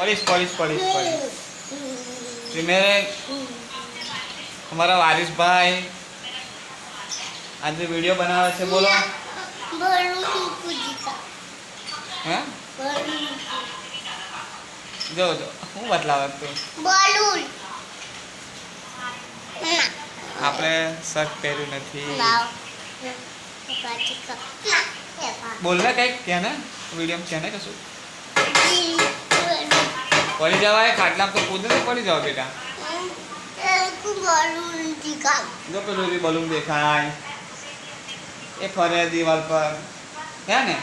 polish मेरे हमारा वारिस भाई आज वीडियो बनावे छे बोलो हैं जो जो हूँ बतलाव तू आपने शर्ट पहर्યું નથી બોલને કંઈક કે ને વિડીયો છે ને કશું પડી જવાય ખાટલામાં તો કૂદે તો પડી જાવ બેટા જો પેલું બી બલૂન દેખાય એ ફરે દિવાલ પર હે ને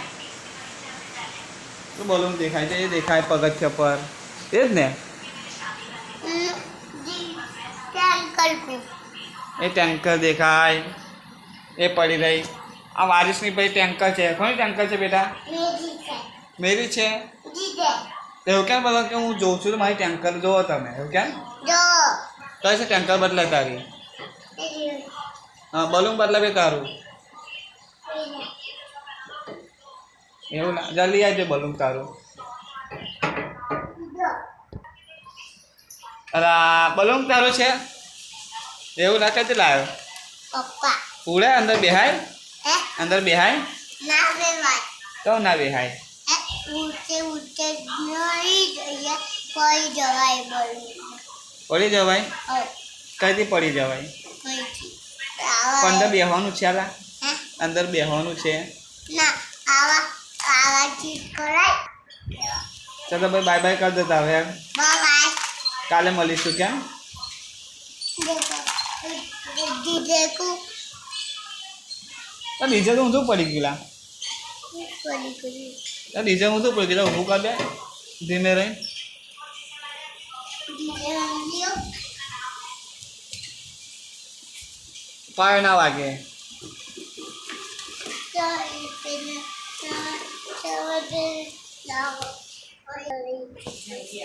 તો બલૂન દેખાય છે એ દેખાય પગથિયા પર એ જ ને એ ટેન્કર દેખાય એ પડી રહી આ વારિસની ભાઈ ટેન્કર છે કોની ટેન્કર છે બેટા મેરી છે એવું કેમ બોલો કે હું જોઉં છું તો મારી ટેન્કર જોવો તમે એવું કેમ કઈ છે ટેન્કર બદલે તારી હા બલૂન બદલાવે તારું એવું ના જલ્દી આવજે બલૂન તારું અલા બલૂન તારું છે એવું ના કઈ લાવ્યો પપ્પા ઉડે અંદર બેહાય અંદર બેહાય ના બેવાય તો ના બેહાય ઉઠે નહીં જઈએ પડી જવાય બોલું પડી જવાય કઈથી પડી જવાય અંદર બેહવાનું છે આલા અંદર બેહવાનું છે ના આવા આવા ચીજ કરાય ચાલો ભાઈ બાય બાય કરી દેતા હવે બાય કાલે મળીશું કેમ દેખો તો ડીજે તો હું શું પડી ગયેલા તો ડીજે હું શું પડી ગયેલા ઊભું કરી દે ધીમે રહી પાય ના વાગે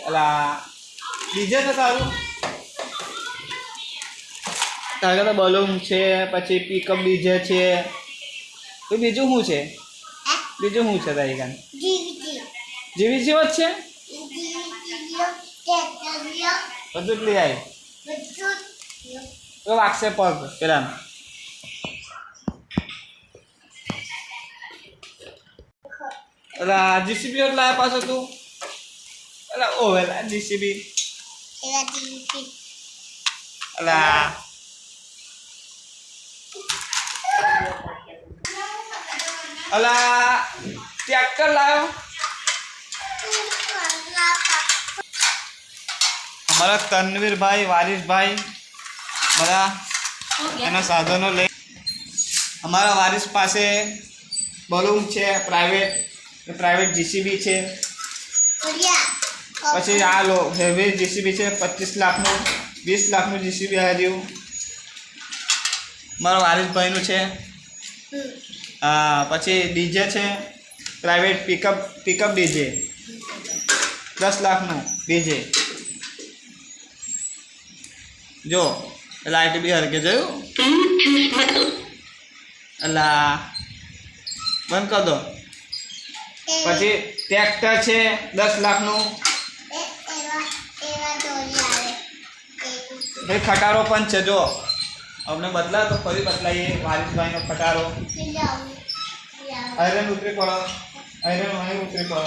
અલા ડીજે તો તારું તારે તો બલૂન છે પછી પિકઅપ ડીજે છે તો બીજું શું છે બીજું શું છે તારી કાન જીવી જીવ જ છે બધું જ લઈ આવી તો વાગશે પગ પેલા અલા જીસીબી જ લાયા પાછો તું અલા ઓ વેલા જીસીબી અલા અલા ટ્રેક્ટર લાવ્યો हमारा तनवीर भाई वारिस भाई બધા એના સાધનો લઈ અમારા વારિસ પાસે બલૂન છે પ્રાઇવેટ જીસીબી છે પછી આ લો હેવી જીસીબી છે 25 લાખનું 20 લાખનું જીસીબી આવ્યું મારા વારિસભાઈનું છે હા પછી ડીજે છે પ્રાઇવેટ પિકઅપ ડીજે 10 લાખનું ડીજે જો લાઇટ બી હરકે જોયું અલા બંધ કર દો પછી ટ્રેક્ટર છે 10 લાખનું ભાઈ ખટારો પણ છે જો અમને બદલા તો ફરી બદલાઈએ વારિસભાઈનો ખટારો આયરન ઉતરી પડો આયરન ઉતરી પડો